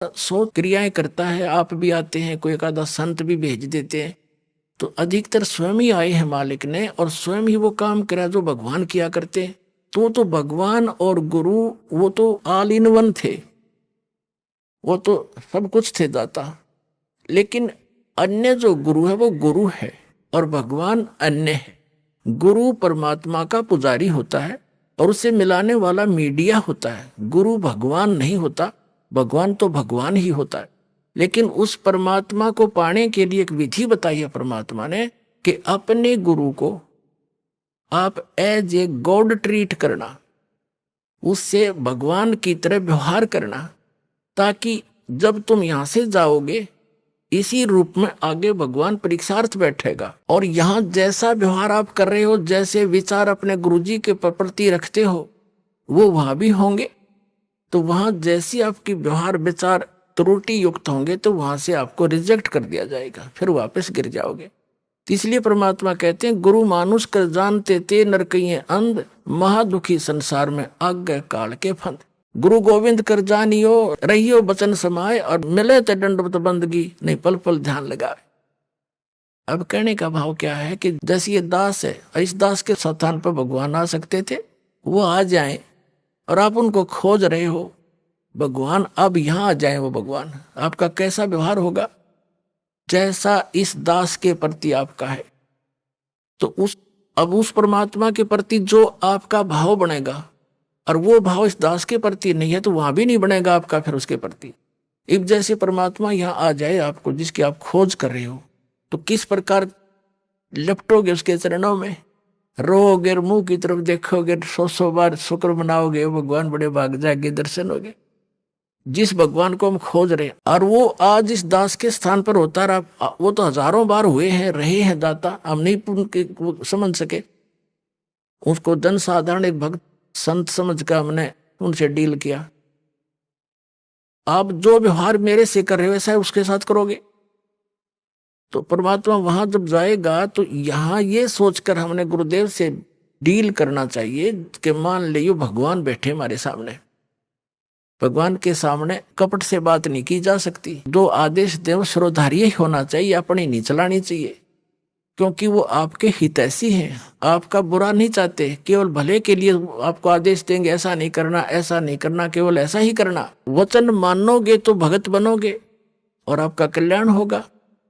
100 क्रियाएं करता है, आप भी आते हैं, कोई एक आधा संत भी भेज देते हैं, तो अधिकतर स्वयं ही आए हैं मालिक ने और स्वयं ही वो काम करा जो भगवान किया करते हैं। तो भगवान और गुरु वो तो ऑल इन वन थे, वो तो सब कुछ थे दाता। लेकिन अन्य जो गुरु है वो गुरु है और भगवान अन्य है। गुरु परमात्मा का पुजारी होता है और उसे मिलाने वाला मीडिया होता है। गुरु भगवान नहीं होता, भगवान तो भगवान ही होता है। लेकिन उस परमात्मा को पाने के लिए एक विधि बताई है परमात्मा ने कि अपने गुरु को आप एज ए गॉड ट्रीट करना, उससे भगवान की तरह व्यवहार करना, ताकि जब तुम यहां से जाओगे इसी रूप में आगे भगवान परीक्षार्थ बैठेगा और यहां जैसा व्यवहार आप कर रहे हो, जैसे विचार अपने गुरुजी के प्रति रखते हो, वो वहां भी होंगे। तो वहां जैसी आपकी व्यवहार विचार त्रुटि युक्त होंगे तो वहां से आपको रिजेक्ट कर दिया जाएगा, फिर वापस गिर जाओगे। तो इसलिए परमात्मा कहते हैं गुरु मानुष कर जानते ते नरकइये अंध, महादुखी संसार में आज्ञा काल के फंद। गुरु गोविंद कर जानियो रहियो बचन समाए और मिले ते दंडवत बंदगी नहीं पल पल ध्यान लगाए। अब कहने का भाव क्या है कि जैसे ये दास है, इस दास के स्थान पर भगवान आ सकते थे, वो आ जाए और आप उनको खोज रहे हो, भगवान अब यहां आ जाए, वो भगवान आपका कैसा व्यवहार होगा, जैसा इस दास के प्रति आपका है। तो उस परमात्मा के प्रति जो आपका भाव बनेगा और वो भाव इस दास के प्रति नहीं है तो वहां भी नहीं बनेगा आपका फिर उसके प्रति। अब जैसे परमात्मा यहां आ जाए आपको, जिसकी आप खोज कर रहे हो, तो किस प्रकार लपटोगे उसके चरणों में, रोगे, मुंह की तरफ देखोगे, 100 बार शुक्र मनाओगे, भगवान बड़े भाग जाएंगे, दर्शन होगे। जिस भगवान को हम खोज रहे हैं और वो आज इस दास के स्थान पर होता रहा, वो तो हजारों बार हुए हैं, रहे हैं दाता, हम नहीं समझ सके। उसको जन साधारण एक भक्त संत समझ कर हमने उनसे डील किया। आप जो व्यवहार मेरे से कर रहे हो वैसा उसके साथ करोगे। तो परमात्मा वहां जब जाएगा तो यहां ये सोचकर हमने गुरुदेव से डील करना चाहिए कि मान लियो भगवान बैठे हमारे सामने, भगवान के सामने कपट से बात नहीं की जा सकती। जो आदेश देव श्रोधार्य ही होना चाहिए, अपनी नहीं चलानी चाहिए, क्योंकि वो आपके हितैषी हैं, आपका बुरा नहीं चाहते, केवल भले के लिए आपको आदेश देंगे, ऐसा नहीं करना, ऐसा नहीं करना, केवल ऐसा ही करना। वचन मानोगे तो भगत बनोगे और आपका कल्याण होगा।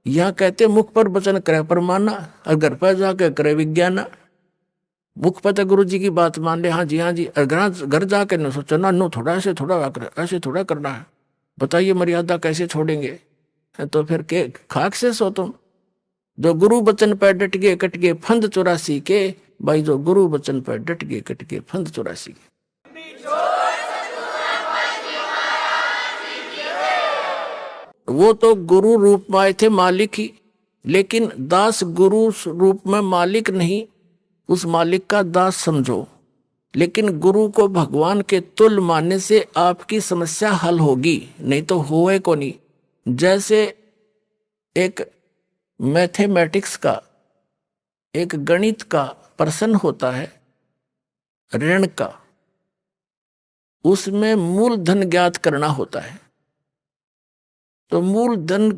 यहाँ कहते मुख पर वचन करे पर माना और घर पर जाकर करे विज्ञाना। मुख पर तो गुरु जी की बात मान ले, हाँ जी हाँ जी, घर जाकर न सोचो ना, नो थोड़ा ऐसे थोड़ा करना है, बताइए मर्यादा कैसे छोड़ेंगे। तो फिर के खाक से सो तुम। जो गुरु बचन पर डट गए कट गए फंद 84 के, भाई जो गुरु बचन पर डट गए कट गए फंद 84 के। वो तो गुरु रूप में आए थे मालिक ही, लेकिन दास गुरु रूप में मालिक नहीं, उस मालिक का दास समझो। लेकिन गुरु को भगवान के तुल्य मानने से आपकी समस्या हल होगी, नहीं तो होए को नहीं। जैसे एक मैथमेटिक्स का, एक गणित का प्रश्न होता है ऋण का, उसमें मूलधन ज्ञात करना होता है। तो मूलधन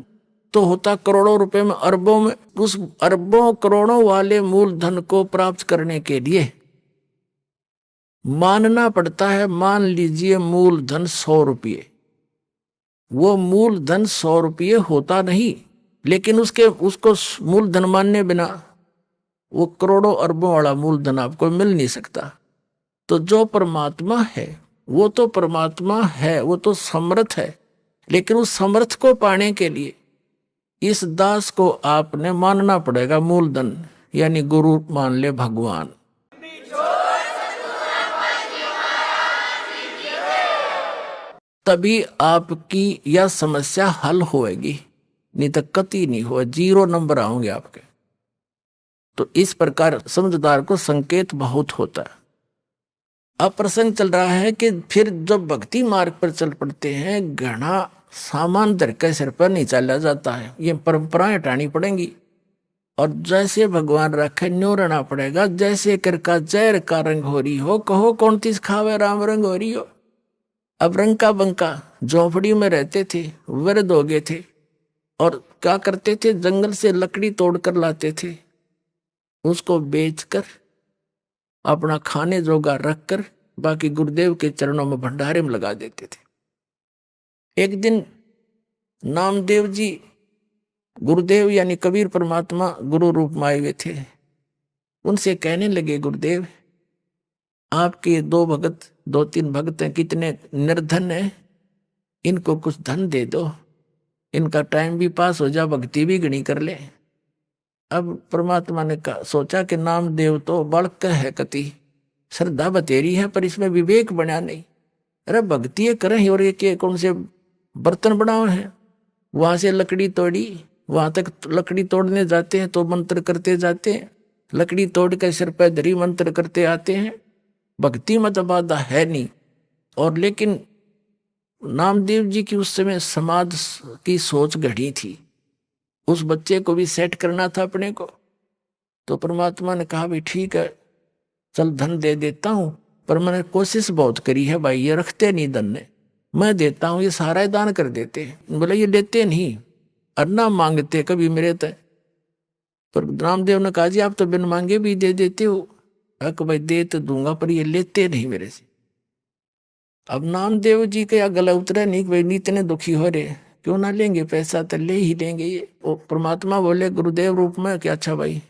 तो होता करोड़ों रुपए में, अरबों में। उस अरबों करोड़ों वाले मूलधन को प्राप्त करने के लिए मानना पड़ता है, मान लीजिए मूलधन 100 रुपये। वो मूलधन 100 रुपये होता नहीं, लेकिन उसको मूलधन मानने बिना वो करोड़ों अरबों वाला मूलधन आपको मिल नहीं सकता। तो जो परमात्मा है वो तो परमात्मा है, वो तो समर्थ है, लेकिन उस समर्थ को पाने के लिए इस दास को आपने मानना पड़ेगा मूलधन, यानी गुरु मान ले भगवान। तभी आपकी यह समस्या हल होएगी, नहीं तो कति नहीं हो, 0 नंबर आओगे आपके। तो इस प्रकार समझदार को संकेत बहुत होता है। अब प्रसंग चल रहा है कि फिर जब भक्ति मार्ग पर चल पड़ते हैं, घना सामान धर के सिर पर नहीं चला जाता है, ये परंपराएं हटानी पड़ेंगी और जैसे भगवान रखे न्यो रहना पड़ेगा। जैसे कर का जहर का रंग हो रही हो, कहो कौन तीस खावे राम रंग हो रही हो। अब रंका बंका झोपड़ी में रहते थे, वृद्ध हो गए थे, और क्या करते थे, जंगल से लकड़ी तोड़कर लाते थे, उसको बेचकर अपना खाने जोगा रखकर बाकी गुरुदेव के चरणों में भंडारे में लगा देते थे। एक दिन नामदेव जी गुरुदेव यानी कबीर परमात्मा गुरु रूप में आए हुए थे, उनसे कहने लगे, गुरुदेव आपके दो भगत, दो तीन भगत हैं, कितने निर्धन हैं, इनको कुछ धन दे दो, इनका टाइम भी पास हो जा, भक्ति भी गणी कर ले। अब परमात्मा ने सोचा कि नामदेव तो बालक है, कति श्रद्धा बतेरी है, पर इसमें विवेक बना नहीं। अरे भक्ति करें और ये कौन से बर्तन बनाओ है। वहां से लकड़ी तोड़ी, वहां तक लकड़ी तोड़ने जाते हैं तो मंत्र करते जाते हैं, लकड़ी तोड़ के सिर पर धरी मंत्र करते आते हैं, भक्ति मत बाधा है नहीं। और लेकिन नामदेव जी की उस समय समाज की सोच घड़ी थी, उस बच्चे को भी सेट करना था अपने को। तो परमात्मा ने कहा, भाई ठीक है, चल धन दे देता हूं, पर मैंने कोशिश बहुत करी है भाई, ये रखते नहीं धन ने, मैं देता हूं, ये सारा दान कर देते हैं। बोले ये लेते नहीं, अन्ना मांगते कभी मेरे तय। पर रामदेव ने कहा, जी आप तो बिन मांगे भी दे देते हो। भाई दे तो दूंगा, पर ये लेते नहीं मेरे से। अब नामदेव जी के गला उतरा नहीं, भाई इतने दुखी हो रहे, क्यों ना लेंगे पैसा, तो ले ही लेंगे ये। वो परमात्मा बोले गुरुदेव रूप में कि अच्छा भाई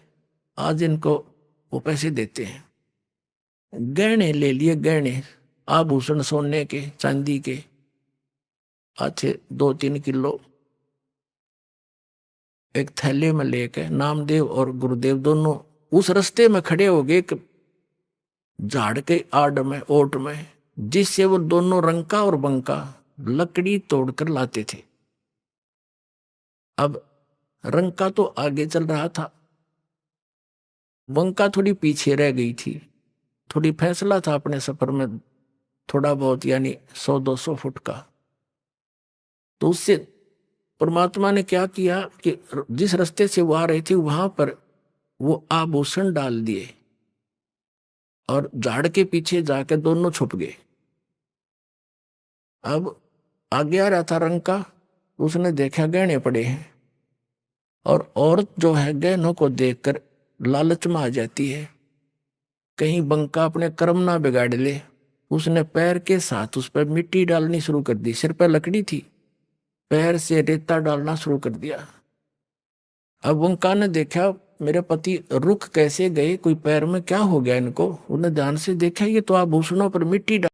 आज इनको वो पैसे देते हैं। गहने ले लिए, गहने आभूषण सोने के चांदी के अच्छे 2-3 किलो एक थैले में लेके नामदेव और गुरुदेव दोनों उस रास्ते में खड़े हो गए, झाड़ के आड़ में, ओट में, जिससे वो दोनों रंका और बंका लकड़ी तोड़कर लाते थे। अब रंका तो आगे चल रहा था, बंका थोड़ी पीछे रह गई थी। थोड़ी फैसला था अपने सफर में, थोड़ा बहुत यानी 100-200 फुट का। तो उससे परमात्मा ने क्या किया कि जिस रास्ते से वो आ रही थी वहां पर वो आभूषण डाल दिए और झाड़ के पीछे जाकर दोनों छुप गए। अब आगे आ रहा था रंका, उसने देखा गहने पड़े हैं, और औरत जो है गहनों को देखकर लालच में आ जाती है, कहीं बंका अपने कर्म ना बिगाड़ ले। उसने पैर के साथ उस पर मिट्टी डालनी शुरू कर दी, सिर पर लकड़ी थी, पैर से रेता डालना शुरू कर दिया। अब बंका ने देखा मेरे पति रुक कैसे गए, कोई पैर में क्या हो गया इनको। उन्हें ध्यान से देखा, ये तो आभूषणों पर मिट्टी